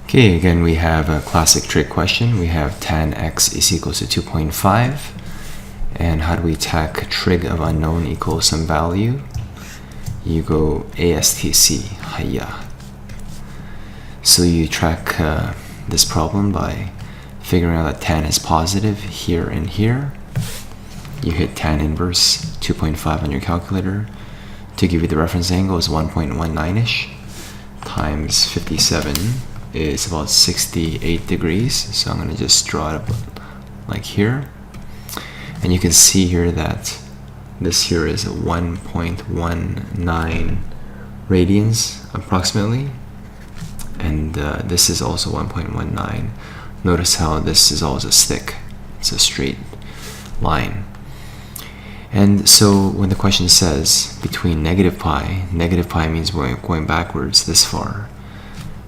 Okay, again we have a classic trig question. We have tan x is equals to 2.5. And how do we tack trig of unknown equals some value? You go ASTC, hiya. So you track this problem by figuring out that tan is positive here and here. You hit tan inverse 2.5 on your calculator. To give you the reference angle is 1.19-ish times 57 is about 68 degrees. So I'm going to just draw it up like here. And you can see here that this here is 1.19 radians approximately. And this is also 1.19. Notice how this is always a stick. It's a straight line. And so when the question says between negative pi means we're going backwards this far.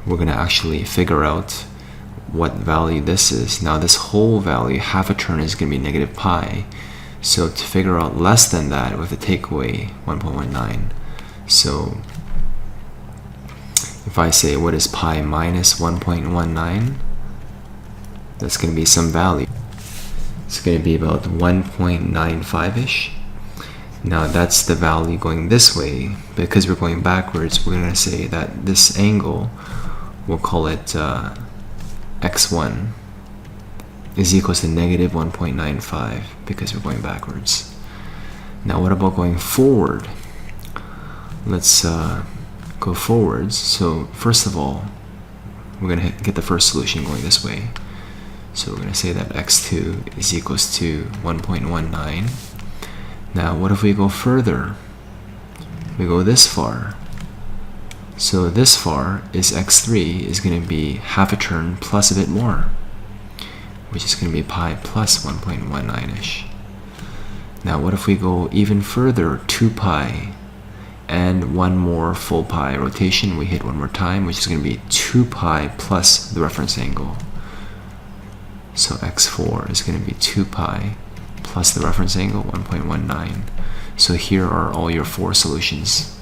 We're going to actually figure out what value this is. Now this whole value, half a turn, is going to be negative pi. So to figure out less than that, we have to take away 1.19. So if I say what is pi minus 1.19, that's going to be some value. It's going to be about 1.95-ish. Now that's the value going this way. Because we're going backwards, we're going to say that this angle, we'll call it x1, is equals to negative 1.95 because we're going backwards. Now what about going forward? Let's go forwards. So first of all, we're going to get the first solution going this way. So we're going to say that x2 is equals to 1.19. Now what if we go further? We go this far. So this far is x3 is going to be half a turn plus a bit more, which is going to be pi plus 1.19-ish. Now what if we go even further, 2 pi, and one more full pi rotation, we hit one more time, which is going to be 2 pi plus the reference angle. So x4 is going to be 2 pi plus the reference angle, 1.19. So here are all your 4 solutions.